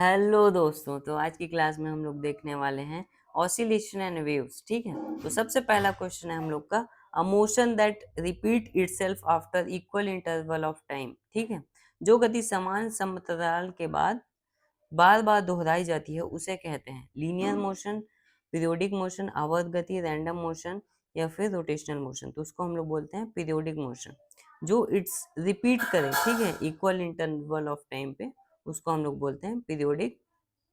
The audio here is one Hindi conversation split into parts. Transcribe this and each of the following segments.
हेलो दोस्तों, तो आज की क्लास में हम लोग देखने वाले हैं ऑसिलेशन एंड वेव्स। ठीक है, तो सबसे पहला क्वेश्चन है हम लोग का, a motion that repeat itself after equal interval of time. ठीक है, जो गति समान समतराल के बाद बार बार दोहराई जाती है उसे कहते हैं लीनियर मोशन, पीरियोडिक मोशन, आवर्त गति, रैंडम मोशन या फिर रोटेशनल मोशन। तो उसको हम लोग बोलते हैं पीरियोडिक मोशन। जो इट्स रिपीट करे, ठीक है, इक्वल इंटरवल ऑफ टाइम पे, उसको हम लोग बोलते हैं पीरियोडिक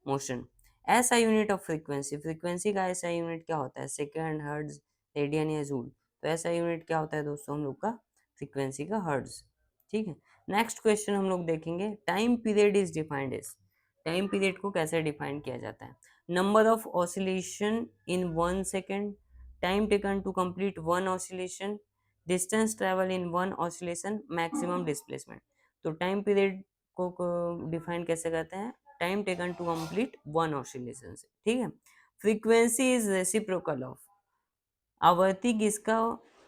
मोशन। ऐसा यूनिट ऑफ फ्रीक्वेंसी, फ्रीक्वेंसी का ऐसा यूनिट क्या होता है? सेकेंड, हर्ट्ज, रेडियन या जूल। तो ऐसा यूनिट क्या होता है दोस्तों हम लोग का? फ्रीक्वेंसी का हर्ट्ज। ठीक है, नेक्स्ट क्वेश्चन हम लोग देखेंगे, time period is defined as. Time period को कैसे डिफाइन किया जाता है? Number of oscillation in 1 second, time taken to complete one oscillation, distance travel in one oscillation, maximum displacement. तो टाइम पीरियड को डिफाइन कैसे करते हैं? Time taken to complete one oscillation से। ठीक है, फ्रीक्वेंसी इज रेसिप्रोकल ऑफ, आवर्ती किसका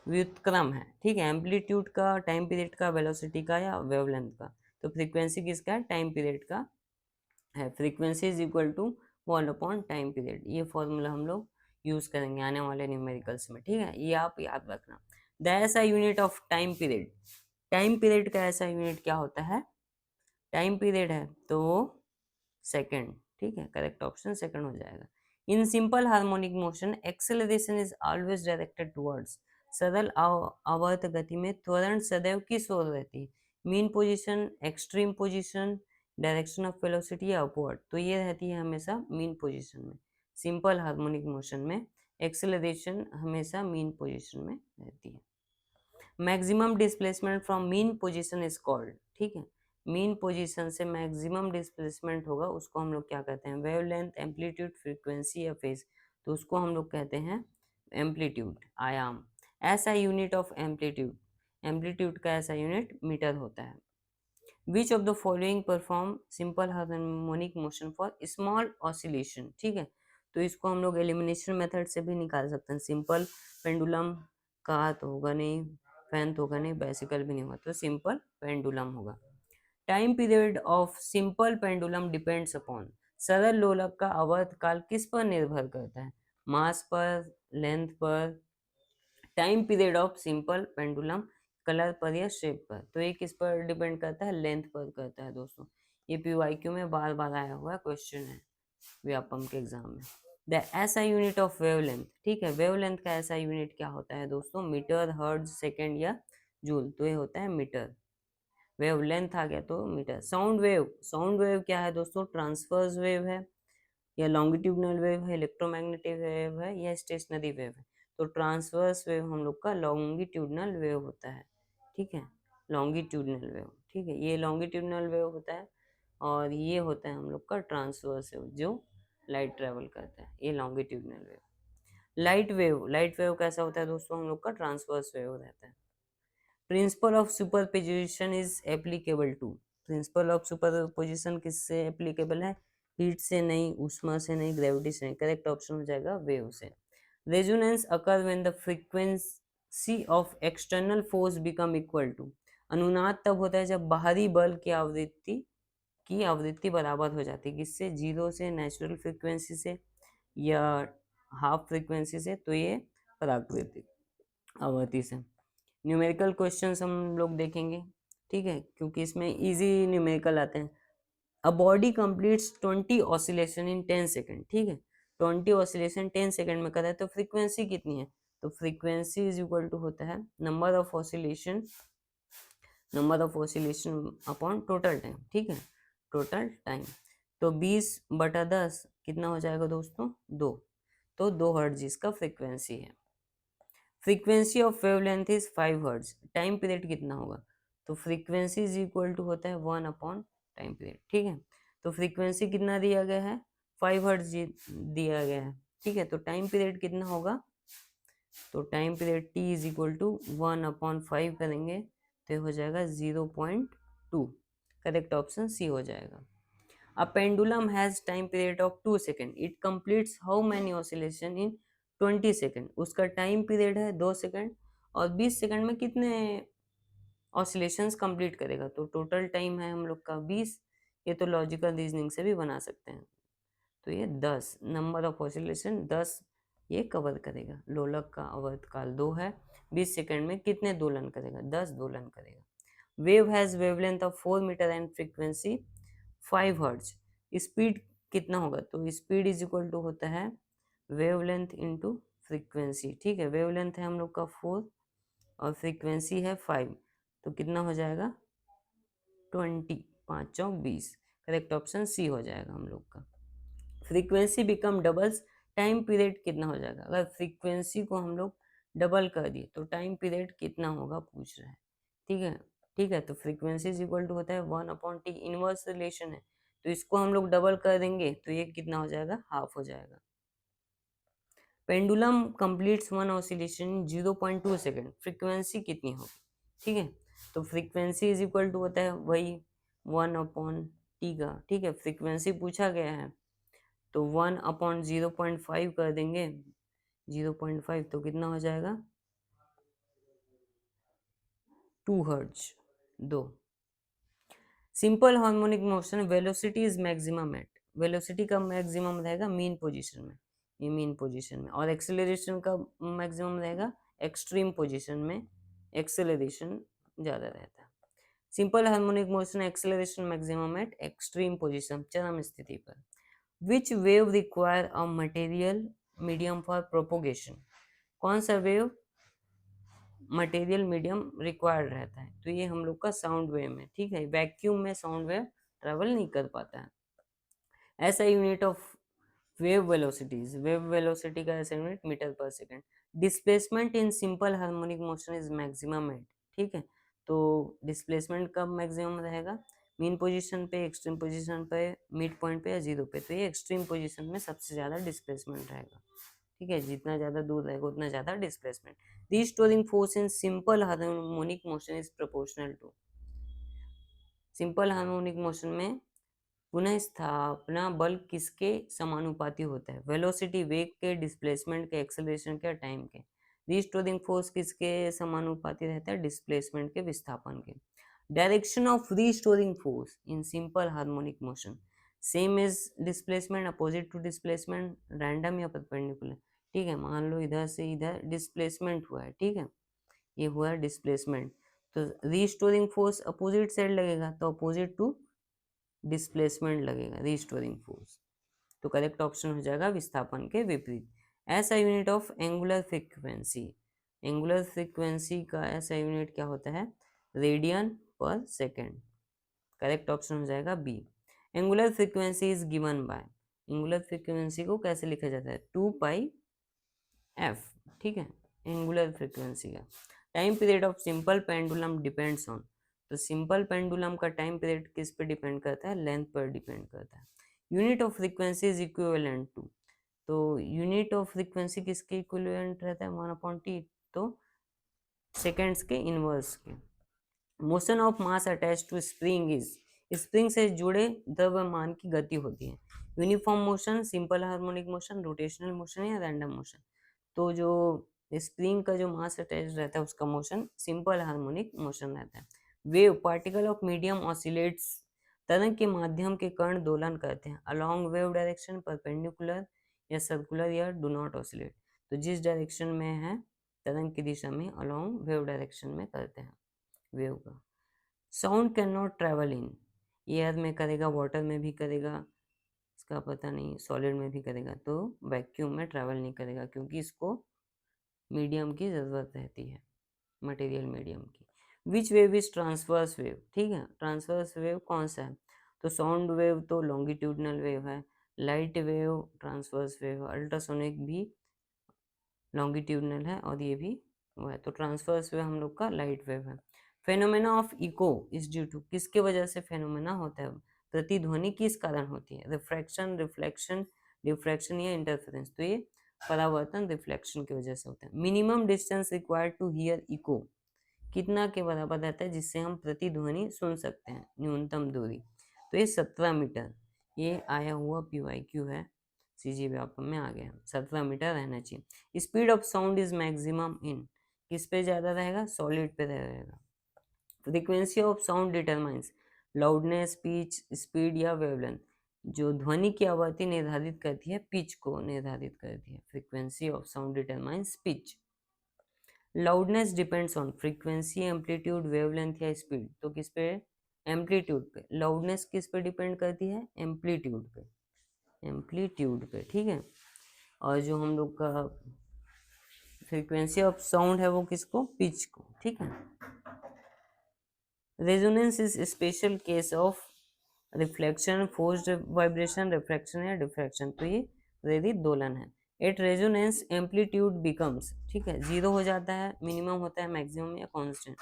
व्युत्क्रम है? ठीक है, एम्पलीट्यूड का, टाइम पीरियड का, वेलोसिटी का या वेवलेंथ का। तो फ्रीक्वेंसी किसका है? टाइम पीरियड का है। Frequency is equal to 1 upon time period. ये फॉर्मूला हम लोग यूज करेंगे आने वाले न्यूमेरिकल्स में। ठीक है, ये आप याद रखना। द ऐसा unit of time period, time period का ऐसा यूनिट क्या होता है? टाइम पीरियड है तो वो सेकेंड। ठीक है, करेक्ट ऑप्शन सेकेंड हो जाएगा। इन simple harmonic motion acceleration is always directed towards, सरल आवर्त गति में त्वरण सदैव किस ओर रहती है? Mean position, extreme position, direction of velocity या अपवर्ड। तो ये रहती है हमेशा मीन पोजीशन में। सिंपल हार्मोनिक मोशन में एक्सेलरेशन हमेशा मीन पोजीशन में रहती है। Maximum displacement from mean position is called. ठीक है, मीन पोजीशन से मैक्सिमम डिस्प्लेसमेंट होगा उसको हम लोग क्या कहते हैं? वेवलेंथ, एम्पलीट्यूड, फ्रीक्वेंसी या फेज। तो उसको हम लोग कहते हैं एम्पलीट्यूड, आयाम। ऐसा यूनिट ऑफ एम्पलीट्यूड, एम्पलीट्यूड का ऐसा यूनिट मीटर होता है। Which of the following perform simple harmonic motion for small oscillation. ठीक है, तो इसको हम लोग एलिमिनेशन मेथड से भी निकाल सकते हैं। सिंपल पेंडुलम का तो होगा नहीं, फैन तो होगा नहीं, बाइसिकल भी नहीं होगा, तो सिंपल पेंडुलम होगा। Time period of simple pendulum depends upon, सरल लोलक का आवर्त काल किस पर निर्भर करता है? मास पर, लेंथ पर। Time period of simple pendulum colour पर या शेप पर। तो ये किस पर डिपेंड करता है? लेंथ पर करता है दोस्तों। ये पीवाईक्यू में बार बार आया हुआ क्वेश्चन है व्यापम के एग्जाम में। द ऐसा यूनिट ऑफ वेवलेंथ। ठीक है, वेवलेंथ का ऐसा यूनिट क्या होता है दोस्तों? मीटर, हर्ट्ज, सेकेंड या जूल। तो ये होता है मीटर। वेव लेंथ आ गया तो metre. Sound wave, sound wave क्या है दोस्तों? ट्रांसवर्स वेव है या लॉन्गिट्यूडनल वेव है, इलेक्ट्रोमैग्नेटिक वेव है या स्टेशनरी वेव है। तो ट्रांसवर्स वेव हम लोग का लॉन्गिट्यूडनल वेव होता है। ठीक है, लॉन्गिट्यूडनल वेव। ठीक है, ये लॉन्गिट्यूडनल वेव होता है और ये होता है हम लोग का ट्रांसवर्स वेव जो लाइट ट्रेवल करता है, ये longitudinal wave. Light wave, light wave कैसा होता है दोस्तों? हम लोग का ट्रांसवर्स वेव रहता है। Principle of superposition is applicable to, principle of superposition किससे एप्लीकेबल है? हीट से नहीं, ऊष्मा से नहीं, ग्रेविटी से नहीं। करेक्ट ऑप्शन हो जाएगा वेव से। Resonance occur when the frequency of external force become equal to, अनुनाद तब होता है जब बाहरी बल की आवृत्ति बराबर हो जाती है। किससे? जीरो से, नेचुरल फ्रीक्वेंसी से या हाफ फ्रीक्वेंसी से। तो ये प्राकृतिक आवृत्ति से। न्यूमेरिकल क्वेश्चंस हम लोग देखेंगे। ठीक है, क्योंकि इसमें इजी न्यूमेरिकल आते हैं। A body completes 20 oscillation in 10 second. ठीक है, 20 ऑसिलेशन 10 सेकेंड में कर है तो फ्रीक्वेंसी कितनी है? तो फ्रीक्वेंसी इज इक्वल टू होता है number of oscillation, number of oscillation upon total time. ठीक है, टोटल टाइम। तो 20/10 कितना हो जाएगा दोस्तों? 2। तो 2 हर्ट्ज इसका फ्रीक्वेंसी है। Frequency of wavelength is 5 hertz. Time period कितना होगा? तो फ्रीक्वेंसी इज इक्वल टू होता है 1 अपॉन टाइम पीरियड। ठीक है, तो फ्रीक्वेंसी कितना दिया गया है? 5 हर्ट्ज दिया गया है। ठीक है, तो टाइम पीरियड कितना होगा? तो time period T is equal to 1/5 करेंगे तो हो जाएगा 0.2। करेक्ट ऑप्शन सी हो जाएगा। A pendulum has time period of 2 second, it completes how many oscillation in 20 second. उसका टाइम पीरियड है 2 सेकेंड और 20 सेकेंड में कितने ऑसिलेशंस कंप्लीट करेगा? तो टोटल टाइम है हम लोग का 20, ये तो लॉजिकल रीजनिंग से भी बना सकते हैं। तो ये 10 नंबर ऑफ ऑसिलेशन 10 ये कवर करेगा। लोलक का आवर्तकाल 2 है, 20 सेकंड में कितने दोलन करेगा? 10 दोलन करेगा। Wave has wavelength of 4 metre and frequency 5 hertz. Speed कितना होगा? तो स्पीड इज इक्वल टू होता है वेवलेंथ इंटू फ्रीक्वेंसी। ठीक है, वेवलेंथ है हम लोग का 4 और फ्रीक्वेंसी है 5, तो कितना हो जाएगा? 20, 5 चौक 20। करेक्ट ऑप्शन सी हो जाएगा हम लोग का। Frequency become doubles, time period कितना हो जाएगा? अगर फ्रीक्वेंसी को हम लोग डबल कर दिए तो टाइम पीरियड कितना होगा पूछ रहा है। ठीक है, ठीक है, तो फ्रीक्वेंसी इज इक्वल टू होता है 1/t, इनवर्स रिलेशन है, तो इसको हम लोग डबल कर देंगे तो ये कितना हो जाएगा? हाफ हो जाएगा। Pendulum completes one oscillation in 0.2 second, frequency कितनी होगी? ठीक है, तो फ्रीक्वेंसी इज इक्वल टू होता है वही 1/t का। ठीक है, फ्रीक्वेंसी पूछा गया है तो 1/0.5 कर देंगे, 0.5 तो कितना हो जाएगा? 2 hertz. 2 simple harmonic motion velocity is maximum at, velocity का मैक्सिमम रहेगा मीन पोजीशन में, ये मीन पोजीशन में, और एक्सेलरेशन का मैक्सिमम रहेगा एक्सट्रीम पोजीशन में, एक्सेलरेशन ज़्यादा रहता है। Simple harmonic motion acceleration maximum at extreme position, चरम स्थिति पर। Which wave require a material medium for propagation, कौन सा वेव मटेरियल मीडियम रिक्वायर्ड रहता है? तो ये हम लोग का साउंड वेव में। ठीक है, वैक्यूम में साउंड वेव ट्रेवल नहीं कर पाता है। ऐसा unit of wave velocities, wave velocity का ऐसा unit metre per second. Displacement in simple harmonic motion is maximum at. ठीक है, तो डिस्प्लेसमेंट कब मैक्सिमम रहेगा? मीन पोजीशन पे, एक्सट्रीम पोजीशन पे, मिड पॉइंट पे या जीरो पे? तो ये एक्सट्रीम पोजीशन में सबसे ज्यादा डिस्प्लेसमेंट रहेगा। ठीक है, जितना ज्यादा दूर रहेगा उतना ज्यादा displacement. Restoring force in simple harmonic motion is proportional to, simple harmonic motion में पुनः स्थापना बल किसके समानुपाती होता है? वेलोसिटी वेग के, डिस्प्लेसमेंट के, एक्सेलरेशन के, टाइम के। रीस्टोरिंग फोर्स किसके समानुपाती रहता है? डिस्प्लेसमेंट के, विस्थापन के। Direction of restoring force in simple harmonic motion same is displacement, opposite to displacement, random या परपेंडिकुलर? ठीक है, मान लो इधर से इधर डिस्प्लेसमेंट हुआ है। ठीक है, ये हुआ डिस्प्लेसमेंट, तो रीस्टोरिंग फोर्स अपोजिट साइड लगेगा, तो अपोजिट टू डिस्प्लेसमेंट लगेगा रीस्टोरिंग फोर्स। तो करेक्ट ऑप्शन हो जाएगा विस्थापन के विपरीत। ऐसा unit of angular frequency, angular frequency का ऐसा यूनिट क्या होता है? रेडियन पर सेकेंड। करेक्ट ऑप्शन हो जाएगा B. Angular frequency is given by, angular frequency को कैसे लिखा जाता है? 2πf। ठीक है, एंगुलर फ्रीक्वेंसी का time period of simple pendulum depends on, तो सिंपल पेंडुलम का टाइम पीरियड किस पे डिपेंड करता है? लेंथ पर डिपेंड करता है। Unit of frequency is equivalent to, तो यूनिट ऑफ फ्रीक्वेंसी किसके इक्विवेलेंट रहता है? 1/t, तो सेकेंड्स के इनवर्स के। Motion of mass attach to spring is, spring से जुड़े द्रव्यमान की गति होती है। Uniform motion, simple harmonic motion, rotational motion या रैंडम मोशन? तो जो स्प्रिंग का जो मास अटैच रहता है उसका मोशन सिंपल हार्मोनिक मोशन रहता है। Wave particle of medium oscillates, तरंग के माध्यम के कण दोलन करते हैं अलोंग वेव डायरेक्शन, परपेंडिकुलर या सर्कुलर या डू नॉट ऑसिलेट? तो जिस डायरेक्शन में है तरंग की दिशा में अलोंग वेव डायरेक्शन में करते हैं वेव का। Sound can not travel in, air में करेगा, वाटर में भी करेगा, इसका पता नहीं, सॉलिड में भी करेगा, तो वैक्यूम में ट्रैवल नहीं करेगा क्योंकि इसको मीडियम की ज़रूरत रहती है, मटेरियल मीडियम की। विच वेव इज ट्रांसवर्स वेव? ठीक है, ट्रांसवर्स वेव कौन सा है? तो साउंड वेव तो लॉन्गिट्यूडनल वेव है, light wave transverse wave, ultrasonic भी लॉन्गिट्यूडनल है और ये भी वो है, तो ट्रांसवर्स वेव हम लोग का लाइट वेव है। Phenomena of echo is due to, किसके वजह से फेनोमेना होता है? प्रतिध्वनि किस कारण होती है? रिफ्रैक्शन, रिफ्लेक्शन, डिफ्रैक्शन या इंटरफेरेंस? तो ये परावर्तन रिफ्लेक्शन की वजह से होता है। Minimum distance required to hear echo कितना के बराबर रहता है जिससे हम प्रतिध्वनि सुन सकते हैं? न्यूनतम दूरी, तो ये 17 मीटर, ये आया हुआ PYQ है, CG व्यापक में आ गया, 17 मीटर रहना चाहिए। Speed of sound is maximum in, किस पे ज़्यादा रहेगा? सॉलिड पे रहेगा। Frequency of sound determines, loudness, pitch, speed या वेवलेंथ। जो ध्वनि की आवृत्ति निर्धारित करती है, पिच को निर्धारित करती है। Frequency of sound determines pitch. Loudness depends on frequency, amplitude, wavelength या स्पीड। तो किस पे? एम्पलीट्यूड पे। लाउडनेस किस पे डिपेंड करती है? एम्पलीट्यूड पे, एम्पलीट्यूड पे, ठीक है। और जो हम लोग का फ्रीक्वेंसी ऑफ साउंड है वो किसको? पिच को, ठीक है। Resonance is special case of reflection, forced vibration, refraction या डिफ्रैक्शन। तो ये प्रेरित दोलन है। एट रेजोनेंस एम्पलीट्यूड बिकम्स, ठीक है, जीरो हो जाता है, मिनिमम होता है, मैक्सिमम या कांस्टेंट।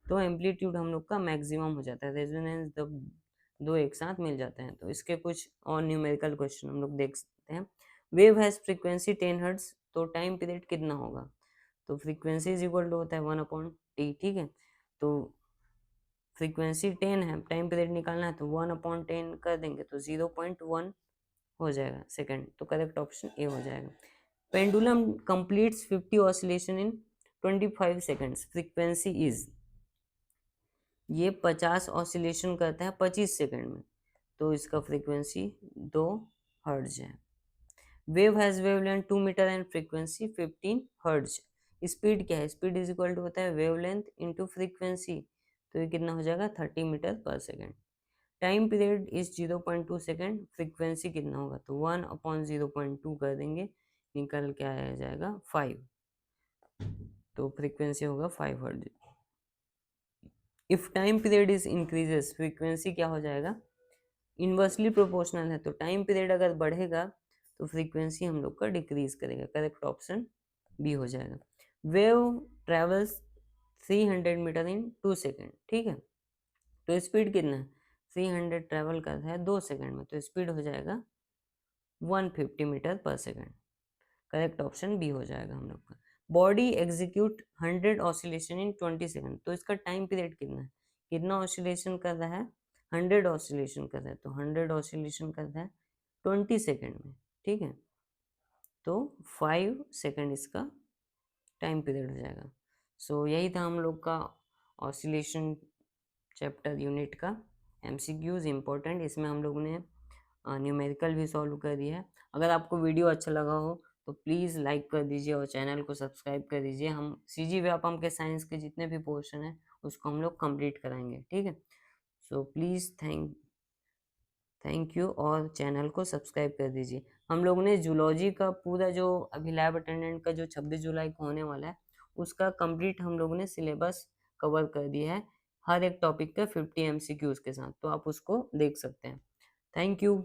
तो एम्पलीट्यूड हम लोग का मैक्सिमम हो जाता है। रेजोनेंस जब दो एक साथ मिल जाते हैं। तो इसके कुछ और न्यूमेरिकल क्वेश्चन हम लोग देख सकते हैं। वेव हैज फ्रीक्वेंसी 10 हर्ट्ज, तो टाइम पीरियड कितना होगा? तो फ्रीक्वेंसी इज इक्वल टू होता है 1/t, ठीक है। तो फ्रीक्वेंसी 10 है, टाइम पीरियड निकालना है, तो 1/10 कर देंगे तो 0.1 हो जाएगा सेकंड। तो करेक्ट ऑप्शन ए हो जाएगा। Pendulum completes 50 oscillation in 25 seconds, frequency is, ये 50 ऑसिलेशन करता है 25 सेकंड में, तो इसका फ्रीक्वेंसी 2 हर्ट्ज है। Wave has wavelength 2 metre and frequency 15 hertz. Speed क्या है? स्पीड इज इक्वल टू होता है वेवलेंथ इंटू फ्रीक्वेंसी, तो ये कितना हो जाएगा? 30 मीटर पर second. Time period is 0.2 second, frequency कितना होगा? तो 1/0.2 कर देंगे, निकल के आया जाएगा 5, तो फ्रीक्वेंसी होगा 5 hertz. If time period is increases, frequency क्या हो जाएगा? इन्वर्सली प्रोपोर्शनल है, तो टाइम पीरियड अगर बढ़ेगा तो फ्रीक्वेंसी हम लोग का डिक्रीज करेगा। करेक्ट ऑप्शन बी हो जाएगा। वेव ट्रेवल्स 300 मीटर इन 2 सेकेंड, ठीक है। तो स्पीड कितना है? 300 ट्रेवल करता है 2 सेकेंड में, तो स्पीड हो जाएगा 150 मीटर पर सेकेंड। करेक्ट ऑप्शन बी हो जाएगा हम लोग का। Body execute 100 oscillation in 20 second, तो इसका टाइम पीरियड कितना है? कितना ऑसिलेशन कर रहा है? 100 ऑसिलेशन कर रहा है, तो 100 ऑसिलेशन कर रहा है 20 सेकेंड में, ठीक है। तो 5 सेकेंड इसका टाइम पीरियड हो जाएगा। सो यही था हम लोग का ऑसिलेशन चैप्टर यूनिट का एमसीक्यूज इम्पोर्टेंट। इसमें हम लोग ने न्यूमेरिकल भी सॉल्व कर दिया है। अगर आपको वीडियो अच्छा लगा हो तो प्लीज़ लाइक कर दीजिए और चैनल को सब्सक्राइब कर दीजिए। हम सीजी व्यापम के साइंस के जितने भी पोर्शन हैं उसको हम लोग कंप्लीट कराएंगे, ठीक है। सो प्लीज़ थैंक यू, और चैनल को सब्सक्राइब कर दीजिए। हम लोग ने जूलॉजी का पूरा जो अभी लैब अटेंडेंट का जो 26 जुलाई को होने वाला है उसका कंप्लीट हम लोग ने सिलेबस कवर कर दिया है, हर एक टॉपिक का 50 एमसीक्यूज के साथ, तो आप उसको देख सकते हैं। Thank you.